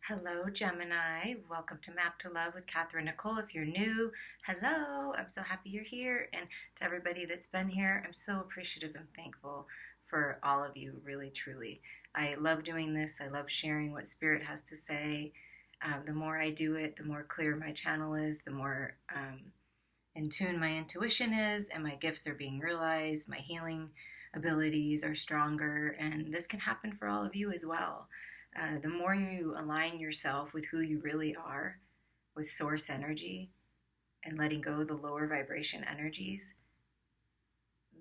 Hello, Gemini. Welcome to Map to Love with Katherine Nichole. If you're new, hello. I'm so happy you're here. And to everybody that's been here, I'm so appreciative and thankful for all of you, really, truly. I love doing this. I love sharing what Spirit has to say. The more I do it, the more clear my channel is, the more in tune my intuition is, and my gifts are being realized. My healing abilities are stronger, and this can happen for all of you as well. The more you align yourself with who you really are, with source energy, and letting go of the lower vibration energies,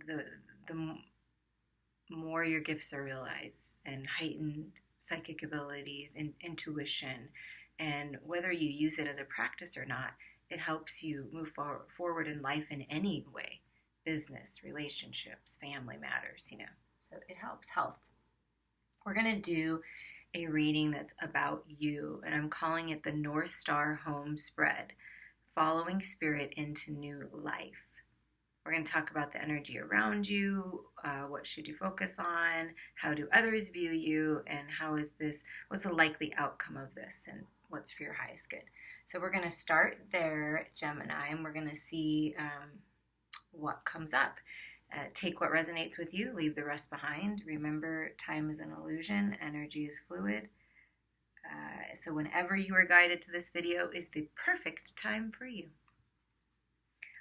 the more your gifts are realized, and heightened psychic abilities and intuition. And whether you use it as a practice or not, it helps you move forward in life in any way. Business, relationships, family matters, So it helps health. We're going to do a reading that's about you, and I'm calling it the North Star Home Spread, Following Spirit into New Life. We're going to talk about the energy around you, what should you focus on, how do others view you, and what's the likely outcome of this, and what's for your highest good. So we're going to start there, Gemini, and we're going to see what comes up. Take what resonates with you, leave the rest behind. Remember, time is an illusion, energy is fluid. So whenever you are guided to this video is the perfect time for you.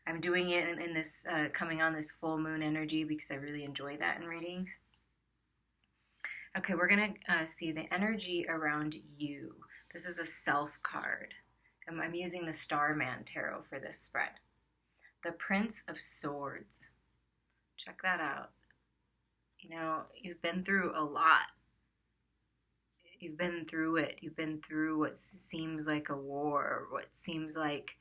I'm doing it in this, coming on this full moon energy because I really enjoy that in readings. Okay, we're going to see the energy around you. This is the Self card. I'm using the Starman Tarot for this spread. The Prince of Swords. Check that out. You've been through a lot. You've been through it. You've been through what seems like a war, what seems like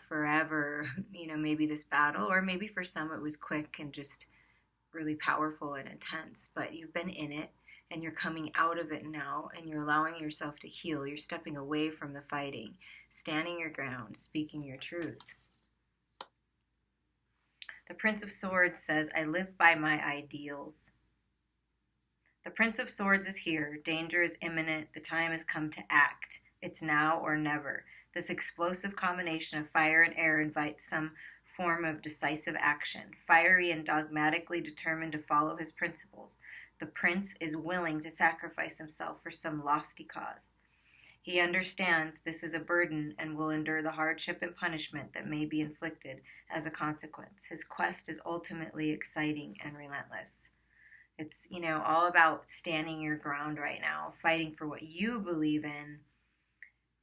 forever, maybe this battle, or maybe for some it was quick and just really powerful and intense, but you've been in it and you're coming out of it now and you're allowing yourself to heal. You're stepping away from the fighting, standing your ground, speaking your truth. The Prince of Swords says, I live by my ideals. The Prince of Swords is here. Danger is imminent. The time has come to act. It's now or never. This explosive combination of fire and air invites some form of decisive action. Fiery and dogmatically determined to follow his principles, the prince is willing to sacrifice himself for some lofty cause. He understands this is a burden and will endure the hardship and punishment that may be inflicted as a consequence. His quest is ultimately exciting and relentless. It's, all about standing your ground right now, fighting for what you believe in,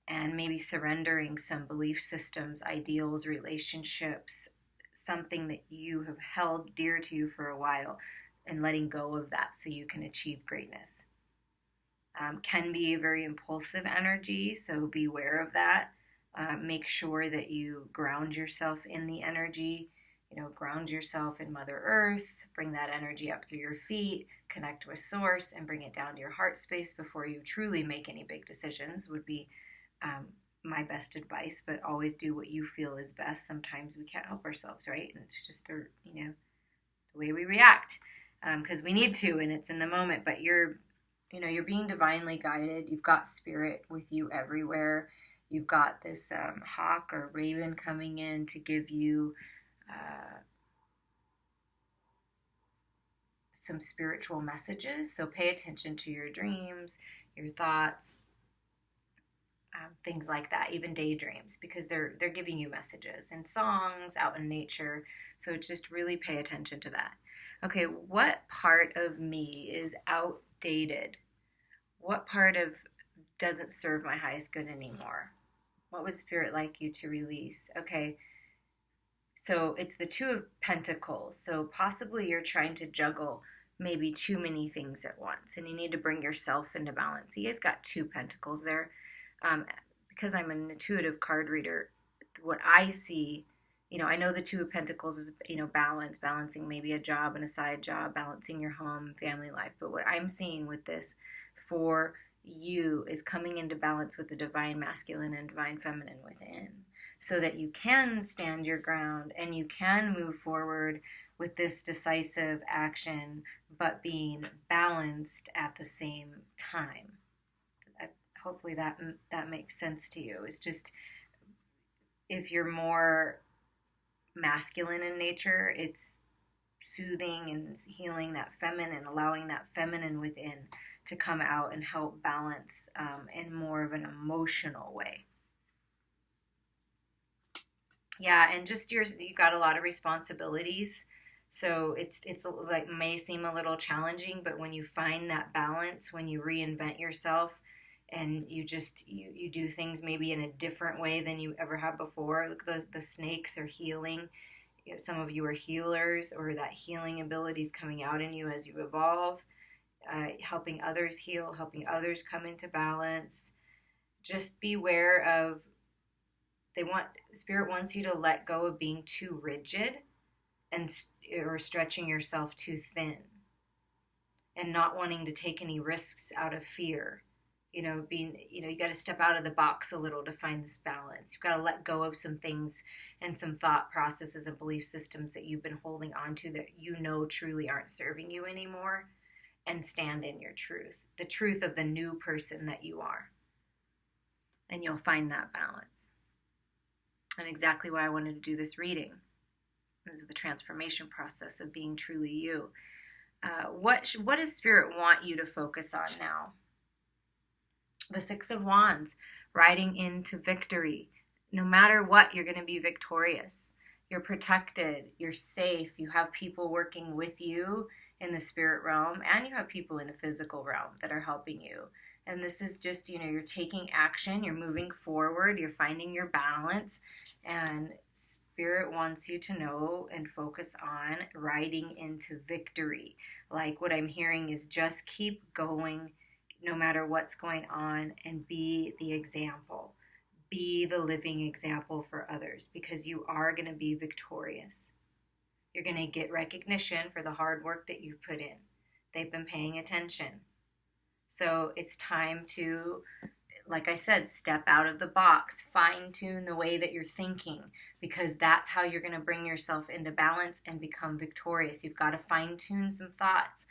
and maybe surrendering some belief systems, ideals, relationships, something that you have held dear to you for a while, and letting go of that so you can achieve greatness. Can be a very impulsive energy, so beware of that. Make sure that you ground yourself in the energy, ground yourself in Mother Earth, bring that energy up through your feet, connect with Source, and bring it down to your heart space before you truly make any big decisions would be my best advice, but always do what you feel is best. Sometimes we can't help ourselves, right? And it's just the way we react, because we need to, and it's in the moment, but you're being divinely guided. You've got Spirit with you everywhere. You've got this hawk or raven coming in to give you some spiritual messages. So pay attention to your dreams, your thoughts, things like that, even daydreams, because they're giving you messages and songs out in nature. So just really pay attention to that. Okay, what part of me is outdated? What part of doesn't serve my highest good anymore? What would Spirit like you to release? Okay, so it's the Two of Pentacles. So possibly you're trying to juggle maybe too many things at once, and you need to bring yourself into balance. He has got two pentacles there. Because I'm an intuitive card reader, what I see, I know the Two of Pentacles is, balancing maybe a job and a side job, balancing your home, family life. But what I'm seeing with this for you is coming into balance with the divine masculine and divine feminine within, so that you can stand your ground and you can move forward with this decisive action, but being balanced at the same time. hopefully that makes sense to you. It's just, if you're more masculine in nature, it's soothing and healing that feminine, allowing that feminine within to come out and help balance in more of an emotional way. Yeah, and just you got a lot of responsibilities, so it's like may seem a little challenging, but when you find that balance, when you reinvent yourself, and you do things maybe in a different way than you ever have before. Look, the snakes are healing. Some of you are healers, or that healing ability is coming out in you as you evolve, helping others heal, helping others come into balance. Just beware of, Spirit wants you to let go of being too rigid or stretching yourself too thin, and not wanting to take any risks out of fear. You got to step out of the box a little to find this balance. You've got to let go of some things and some thought processes and belief systems that you've been holding on to that truly aren't serving you anymore, and stand in your truth, the truth of the new person that you are. And you'll find that balance. And exactly why I wanted to do this reading. This is the transformation process of being truly you. What does Spirit want you to focus on now? The Six of Wands, riding into victory. No matter what, you're going to be victorious. You're protected. You're safe. You have people working with you in the spirit realm, and you have people in the physical realm that are helping you. And this is just, you're taking action. You're moving forward. You're finding your balance. And Spirit wants you to know and focus on riding into victory. Like what I'm hearing is just keep going no matter what's going on, and be the example. Be the living example for others, because you are going to be victorious. You're going to get recognition for the hard work that you've put in. They've been paying attention. So it's time to, like I said, step out of the box, fine-tune the way that you're thinking, because that's how you're going to bring yourself into balance and become victorious. You've got to fine-tune some thoughts.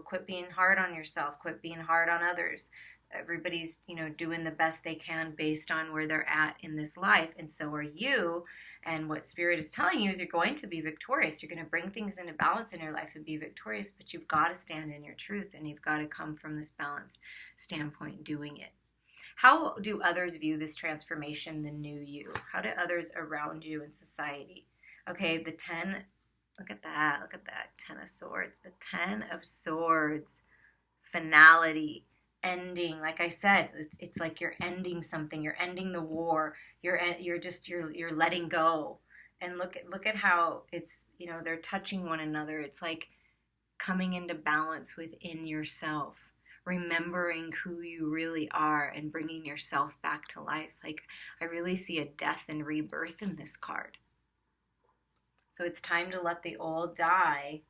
Quit being hard on yourself, quit being hard on others. Everybody's, doing the best they can based on where they're at in this life, and so are you. And what Spirit is telling you is you're going to be victorious. You're going to bring things into balance in your life and be victorious, but you've got to stand in your truth, and you've got to come from this balanced standpoint doing it. How do others view this transformation, the new you? How do others around you in society? Okay, the 10, look at that, 10 of Swords. The 10 of Swords, finality, ending. Like I said, it's like you're ending something. You're ending the war. You're letting go. And look at how it's, they're touching one another. It's like coming into balance within yourself. Remembering who you really are and bringing yourself back to life. Like, I really see a death and rebirth in this card. So it's time to let the old die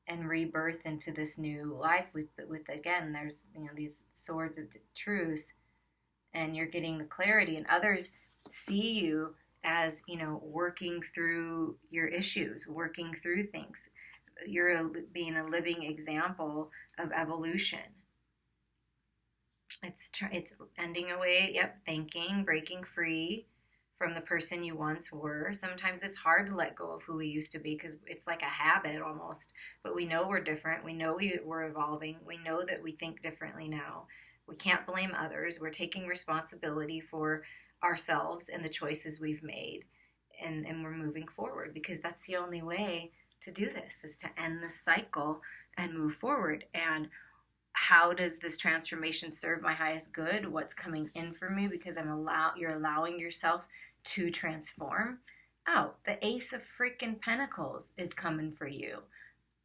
and rebirth into this new life with again, there's, these swords of truth, and you're getting the clarity, and others see you as, working through your issues, working through things. You're being a living example of evolution. It's ending away, thanking, breaking free from the person you once were. Sometimes it's hard to let go of who we used to be, because it's like a habit almost. But we know we're different. We know we're evolving. We know that we think differently now. We can't blame others. We're taking responsibility for ourselves and the choices we've made. And we're moving forward, because that's the only way to do this, is to end the cycle and move forward. And how does this transformation serve my highest good? What's coming in for me? Because you're allowing yourself to transform. Oh, the Ace of freaking Pentacles is coming for you.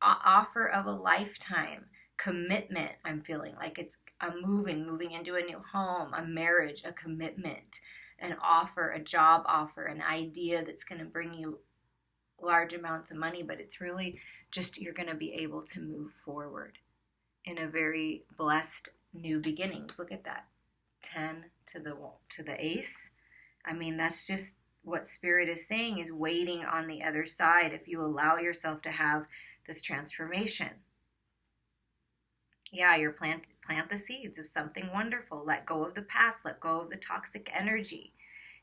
Offer of a lifetime. Commitment. I'm feeling like it's a moving into a new home, a marriage, a commitment, an offer, a job offer, an idea that's going to bring you large amounts of money, but it's really just, you're going to be able to move forward in a very blessed new beginnings. Look at that. 10 to the Ace. I mean, that's just what Spirit is saying, is waiting on the other side if you allow yourself to have this transformation. Yeah, you're plant the seeds of something wonderful. Let go of the past, let go of the toxic energy.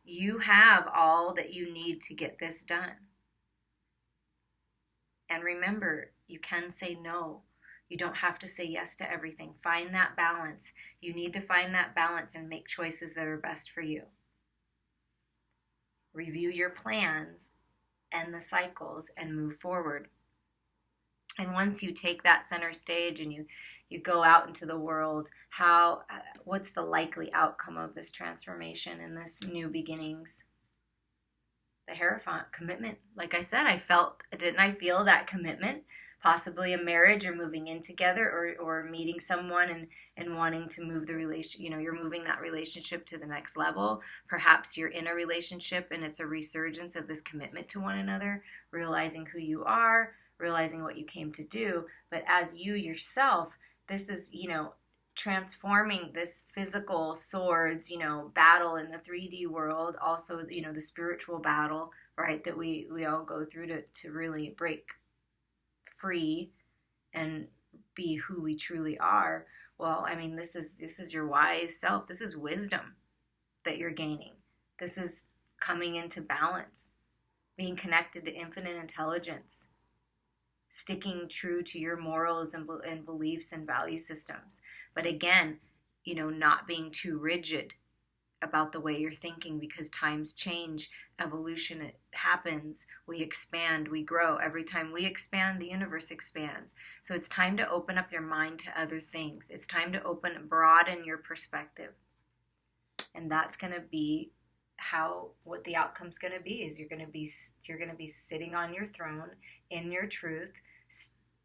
You have all that you need to get this done. And remember, you can say no. You don't have to say yes to everything. Find that balance. You need to find that balance and make choices that are best for you. Review your plans and the cycles and move forward. And once you take that center stage and you go out into the world, what's the likely outcome of this transformation and this new beginnings? The Hierophant, commitment. Like I said, didn't I feel that commitment? Possibly a marriage, or moving in together, or meeting someone and wanting to move the relation, you're moving that relationship to the next level. Perhaps you're in a relationship and it's a resurgence of this commitment to one another, realizing who you are, realizing what you came to do. But as you yourself, this is, transforming this physical swords, battle in the 3D world, also, the spiritual battle, right, that we all go through to really break free and be who we truly are. Well, I mean, this is your wise self. This is wisdom that you're gaining. This is coming into balance, being connected to infinite intelligence, sticking true to your morals and beliefs and value systems. But again, not being too rigid about the way you're thinking, because times change, evolution, it happens, we expand, we grow. Every time we expand, the universe expands. So it's time to open up your mind to other things. It's time to broaden your perspective. And that's going to be what the outcome's going to be, is you're going to be sitting on your throne in your truth,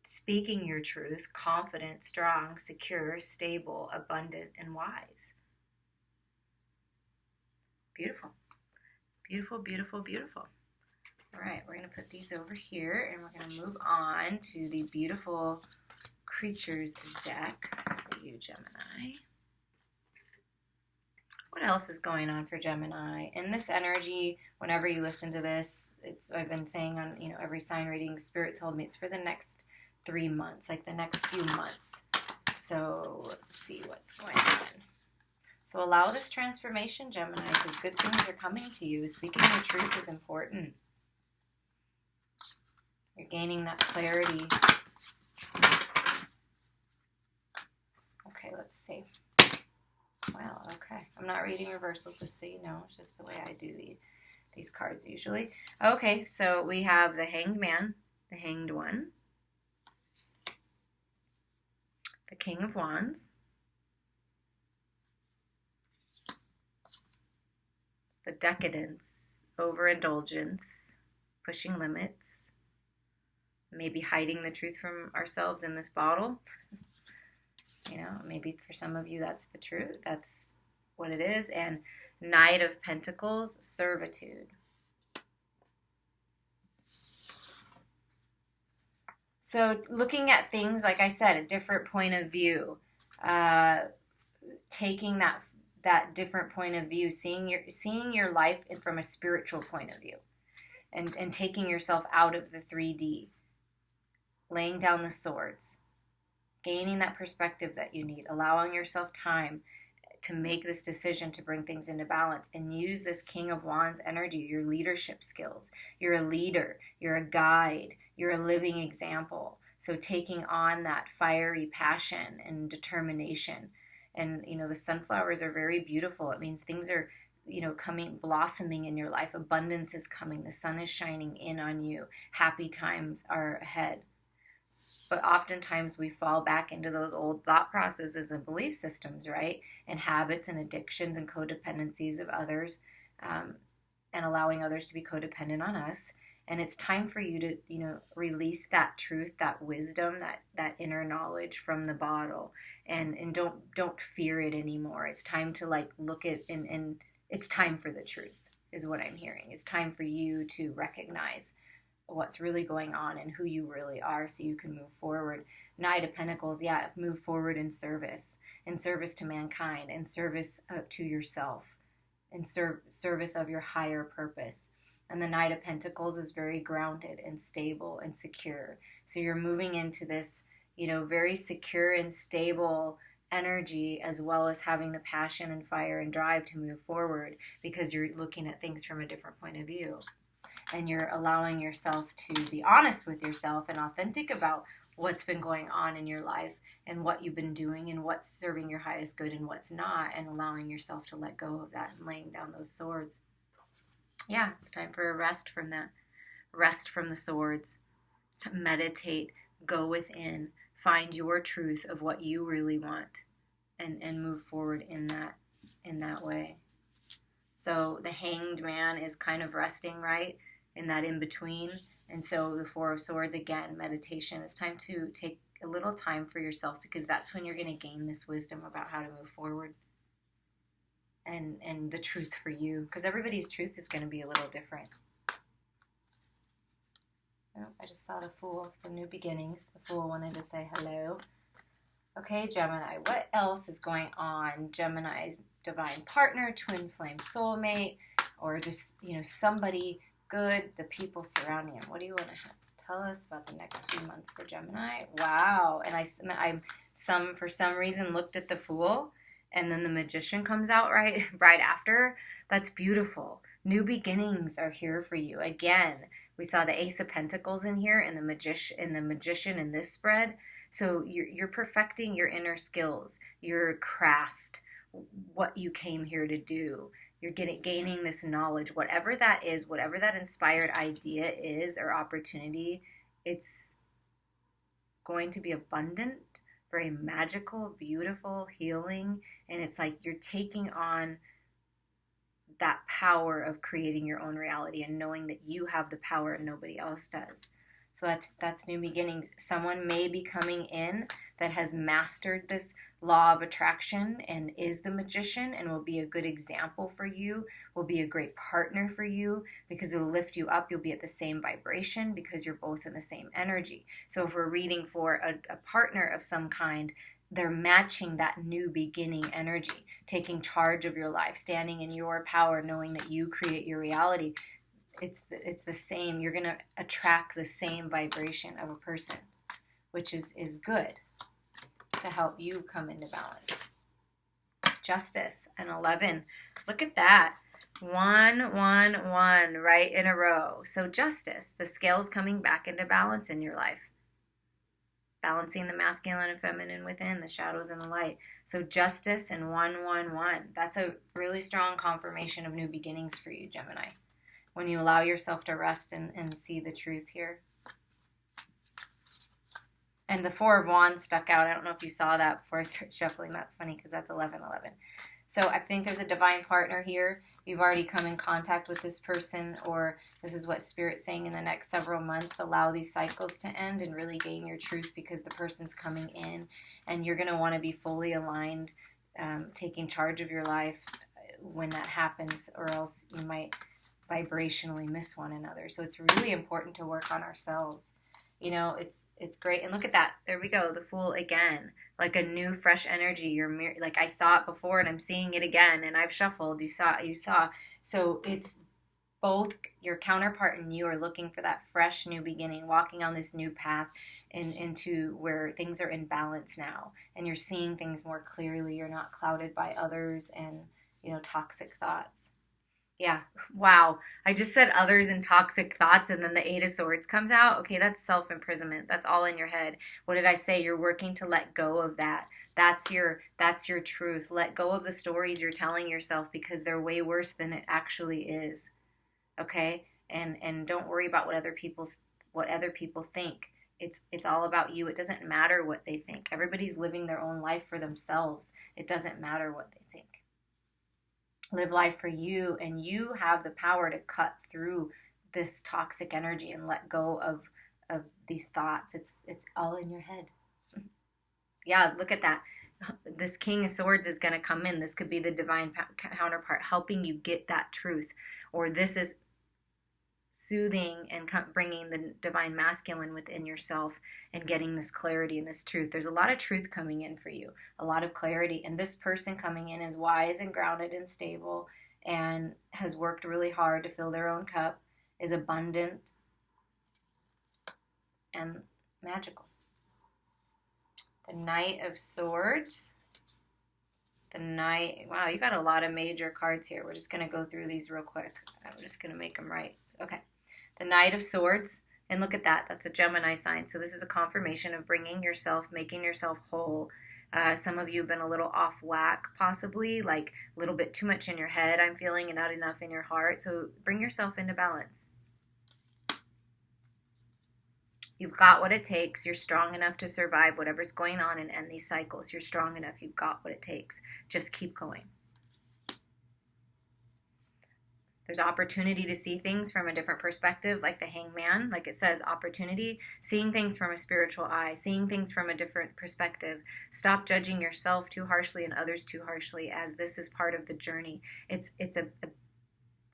speaking your truth, confident, strong, secure, stable, abundant, and wise. Beautiful. Beautiful, beautiful, beautiful. All right, we're going to put these over here, and we're going to move on to the beautiful creatures deck for you, Gemini. What else is going on for Gemini? In this energy, whenever you listen to this, I've been saying on every sign reading, Spirit told me it's for the next 3 months, like the next few months. So let's see what's going on. So allow this transformation, Gemini, because good things are coming to you. Speaking your truth is important. You're gaining that clarity. Okay, let's see. Wow, okay. I'm not reading reversals, just so you know. It's just the way I do these cards usually. Okay, so we have the Hanged Man, the Hanged One, the King of Wands, the Decadence, overindulgence, pushing limits, maybe hiding the truth from ourselves in this bottle. Maybe for some of you that's the truth. That's what it is. And Knight of Pentacles, servitude. So looking at things, like I said, a different point of view, taking that different point of view, seeing your life from a spiritual point of view, and taking yourself out of the 3D, laying down the swords, gaining that perspective that you need, allowing yourself time to make this decision to bring things into balance, and use this King of Wands energy, your leadership skills. You're a leader, you're a guide, you're a living example. So taking on that fiery passion and determination. And, the sunflowers are very beautiful. It means things are, blossoming in your life. Abundance is coming. The sun is shining in on you. Happy times are ahead. But oftentimes we fall back into those old thought processes and belief systems, right? And habits and addictions and codependencies of others, and allowing others to be codependent on us. And it's time for you to, release that truth, that wisdom, that inner knowledge from the bottle, and don't fear it anymore. It's time to look at, and it's time for the truth is what I'm hearing. It's time for you to recognize what's really going on and who you really are, so you can move forward. Knight of Pentacles, move forward in service to mankind, in service to yourself, in service of your higher purpose. And the Knight of Pentacles is very grounded and stable and secure. So you're moving into this, you know, very secure and stable energy, as well as having the passion and fire and drive to move forward, because you're looking at things from a different point of view. And you're allowing yourself to be honest with yourself and authentic about what's been going on in your life and what you've been doing and what's serving your highest good and what's not, and allowing yourself to let go of that and laying down those swords. Yeah, it's time for a rest from that. Rest from the swords. To meditate, go within, find your truth of what you really want, and move forward in that way. So the Hanged Man is kind of resting, right, in that in between. And so the Four of Swords, again, meditation. It's time to take a little time for yourself, because that's when you're going to gain this wisdom about how to move forward, and the truth for you, because everybody's truth is going to be a little different. Oh, I just saw the Fool, so new beginnings. The Fool wanted to say hello. Okay, Gemini, what else is going on? Gemini's divine partner, twin flame soulmate, or just, you know, somebody good, the people surrounding him. What do you want to tell us about the next few months for Gemini? Wow. And I for some reason looked at the Fool, and then the Magician comes out right after. That's beautiful. New beginnings are here for you. Again, we saw the Ace of Pentacles in here, and the Magician in this spread. So you're perfecting your inner skills, your craft, what you came here to do. You're gaining this knowledge, whatever that is, whatever that inspired idea is or opportunity. It's going to be abundant, very magical, beautiful, healing, and it's like you're taking on that power of creating your own reality and knowing that you have the power and nobody else does. So that's new beginnings. Someone may be coming in that has mastered this law of attraction and is the Magician, and will be a good example for you, will be a great partner for you, because it will lift you up. You'll be at the same vibration because you're both in the same energy. So if we're reading for a partner of some kind, they're matching that new beginning energy, taking charge of your life, standing in your power, knowing that you create your reality. It's the same. You're going to attract the same vibration of a person, which is good to help you come into balance. Justice and 11. Look at that. 1, 1, 1 right in a row. So justice, the scales coming back into balance in your life. Balancing the masculine and feminine within, the shadows and the light. So justice and 1, 1, 1. That's a really strong confirmation of new beginnings for you, Gemini, when you allow yourself to rest and see the truth here. And the Four of Wands stuck out. I don't know if you saw that before I started shuffling. That's funny because that's 11, 11. So I think there's a divine partner here. You've already come in contact with this person, or this is what Spirit's saying in the next several months. Allow these cycles to end and really gain your truth, because the person's coming in and you're going to want to be fully aligned, taking charge of your life when that happens, or else you might vibrationally miss one another. So it's really important to work on ourselves. You know, it's great. And look at that. There we go. The Fool again. Like a new, fresh energy. You're like, I saw it before and I'm seeing it again. And I've shuffled. You saw. So it's both your counterpart and you are looking for that fresh new beginning, walking on this new path into where things are in balance now. And you're seeing things more clearly. You're not clouded by others and, you know, toxic thoughts. Yeah. Wow. I just said others and toxic thoughts, and then the Eight of Swords comes out. Okay, that's self-imprisonment. That's all in your head. What did I say? You're working to let go of that. That's your truth. Let go of the stories you're telling yourself, because they're way worse than it actually is. Okay? And don't worry about what other people think. It's all about you. It doesn't matter what they think. Everybody's living their own life for themselves. It doesn't matter what they think. Live life for you, and you have the power to cut through this toxic energy and let go of these thoughts. It's all in your head. Yeah, look at that. This King of Swords is going to come in. This could be the divine counterpart helping you get that truth, or this is soothing and bringing the divine masculine within yourself and getting this clarity and this truth. There's a lot of truth coming in for you, a lot of clarity. And this person coming in is wise and grounded and stable and has worked really hard to fill their own cup, is abundant and magical. The Knight of Swords. The Knight. Wow, you got a lot of major cards here. We're just going to go through these real quick. I'm just going to make them right. Okay. The Knight of Swords. And look at that. That's a Gemini sign. So this is a confirmation of bringing yourself, making yourself whole. Some of you have been a little off whack, possibly, like a little bit too much in your head, I'm feeling, and not enough in your heart. So bring yourself into balance. You've got what it takes. You're strong enough to survive whatever's going on and end these cycles. You're strong enough. You've got what it takes. Just keep going. There's opportunity to see things from a different perspective, like the Hangman, like it says, opportunity, seeing things from a spiritual eye, seeing things from a different perspective. Stop judging yourself too harshly and others too harshly, as this is part of the journey. It's a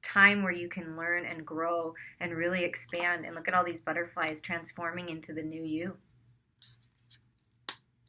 time where you can learn and grow and really expand. And look at all these butterflies transforming into the new you.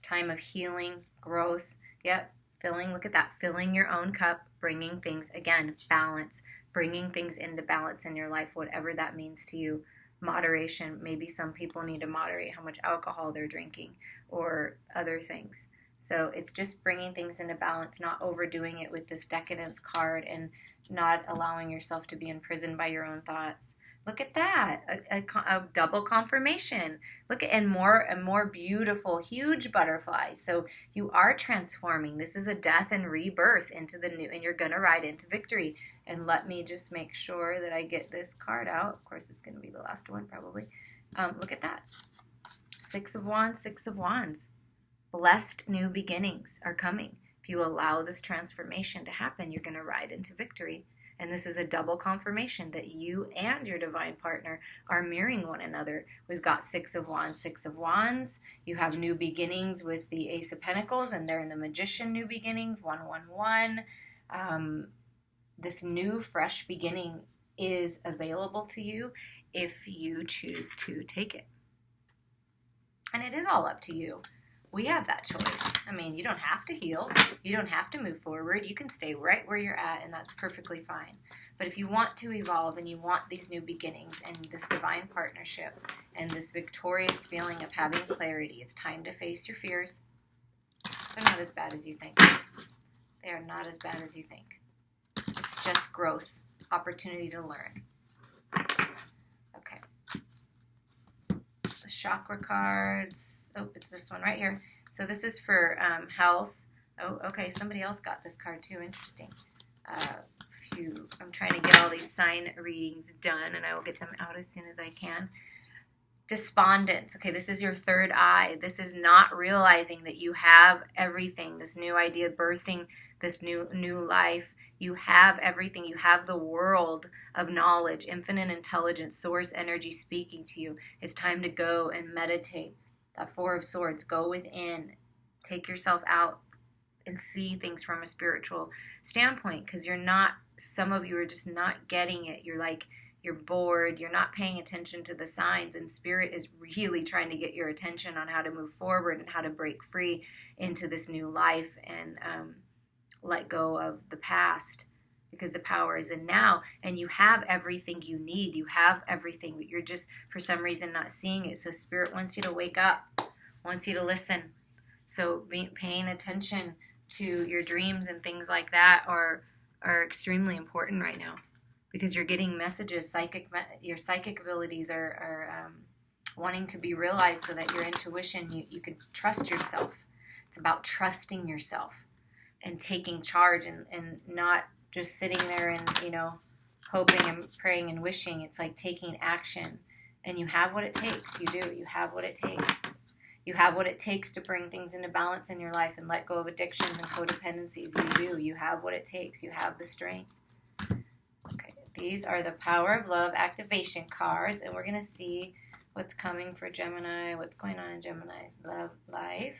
Time of healing, growth. Yep, filling, look at that, filling your own cup, bringing things, again, balance. Bringing things into balance in your life, whatever that means to you. Moderation. Maybe some people need to moderate how much alcohol they're drinking or other things. So it's just bringing things into balance, not overdoing it with this decadence card and not allowing yourself to be imprisoned by your own thoughts. Look at that, a double confirmation. Look at, and more beautiful, huge butterflies. So you are transforming. This is a death and rebirth into the new, and you're going to ride into victory. And let me just make sure that I get this card out. Of course, it's going to be the last one probably. Look at that. Six of Wands, Six of Wands. Blessed new beginnings are coming. If you allow this transformation to happen, you're going to ride into victory. And this is a double confirmation that you and your divine partner are mirroring one another. We've got Six of Wands, Six of Wands. You have new beginnings with the Ace of Pentacles, and they're in the Magician new beginnings, 111. This new, fresh beginning is available to you if you choose to take it. And it is all up to you. We have that choice. I mean, you don't have to heal. You don't have to move forward. You can stay right where you're at, and that's perfectly fine. But if you want to evolve and you want these new beginnings and this divine partnership and this victorious feeling of having clarity, it's time to face your fears. They're not as bad as you think. They are not as bad as you think. It's just growth, opportunity to learn. Okay. The chakra cards. Oh, it's this one right here. So this is for health. Oh, okay. Somebody else got this card too. Interesting. I'm trying to get all these sign readings done, and I will get them out as soon as I can. Despondence. Okay, this is your third eye. This is not realizing that you have everything. This new idea, birthing this new life. You have everything. You have the world of knowledge, infinite intelligence, source energy speaking to you. It's time to go and meditate. That Four of Swords, go within, take yourself out and see things from a spiritual standpoint, because some of you are just not getting it. You're bored, you're not paying attention to the signs, and Spirit is really trying to get your attention on how to move forward and how to break free into this new life and let go of the past, because the power is in now, and you have everything you need. You have everything, but you're just, for some reason, not seeing it. So Spirit wants you to wake up, wants you to listen. So paying attention to your dreams and things like that are extremely important right now, because you're getting messages. Your psychic abilities are wanting to be realized, so that your intuition, you can trust yourself. It's about trusting yourself and taking charge and not just sitting there and, hoping and praying and wishing. It's like taking action. And you have what it takes. You do. You have what it takes. You have what it takes to bring things into balance in your life and let go of addictions and codependencies. You do. You have what it takes. You have the strength. Okay. These are the Power of Love activation cards. And we're going to see what's coming for Gemini, what's going on in Gemini's love life.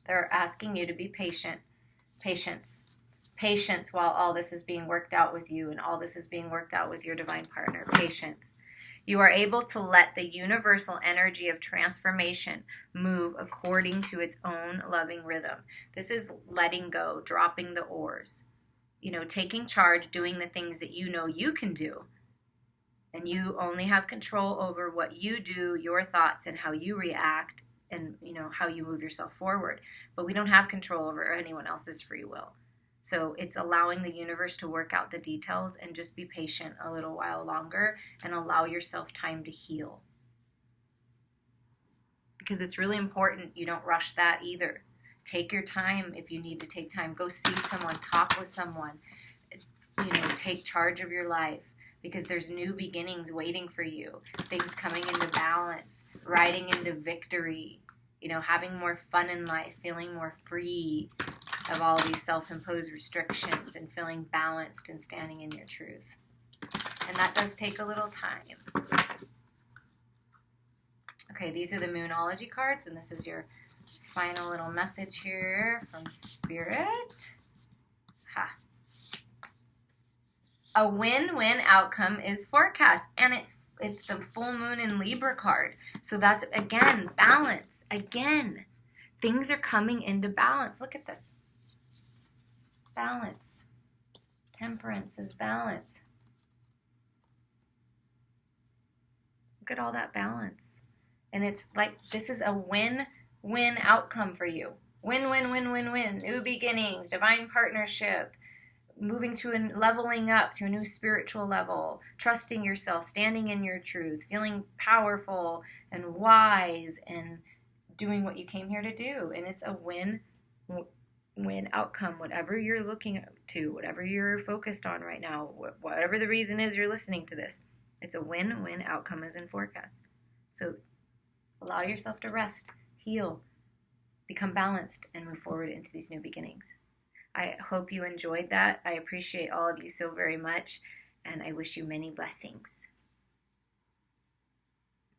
They're asking you to be patient. Patience while all this is being worked out with you and all this is being worked out with your divine partner. Patience. You are able to let the universal energy of transformation move according to its own loving rhythm. This is letting go, dropping the oars, taking charge, doing the things that you know you can do. And you only have control over what you do, your thoughts, and how you react and how you move yourself forward. But we don't have control over anyone else's free will. So it's allowing the universe to work out the details, and just be patient a little while longer and allow yourself time to heal. Because it's really important you don't rush that either. Take your time if you need to take time. Go see someone, talk with someone, take charge of your life, because there's new beginnings waiting for you. Things coming into balance, riding into victory, having more fun in life, feeling more free of all these self-imposed restrictions, and feeling balanced and standing in your truth. And that does take a little time. Okay, these are the Moonology cards, and this is your final little message here from Spirit. A win-win outcome is forecast, and it's the full moon in Libra card. So that's, again, balance. Again, things are coming into balance. Look at this. Balance. Temperance is balance. Look at all that balance. And it's like, this is a win-win outcome for you. Win, win, win, win, win. New beginnings, divine partnership, moving to and leveling up to a new spiritual level, trusting yourself, standing in your truth, feeling powerful and wise, and doing what you came here to do. And it's a win-win outcome, whatever you're looking to, whatever you're focused on right now, whatever the reason is you're listening to this. It's a win-win outcome as in forecast. So allow yourself to rest, heal, become balanced, and move forward into these new beginnings. I hope you enjoyed that. I appreciate all of you so very much, and I wish you many blessings.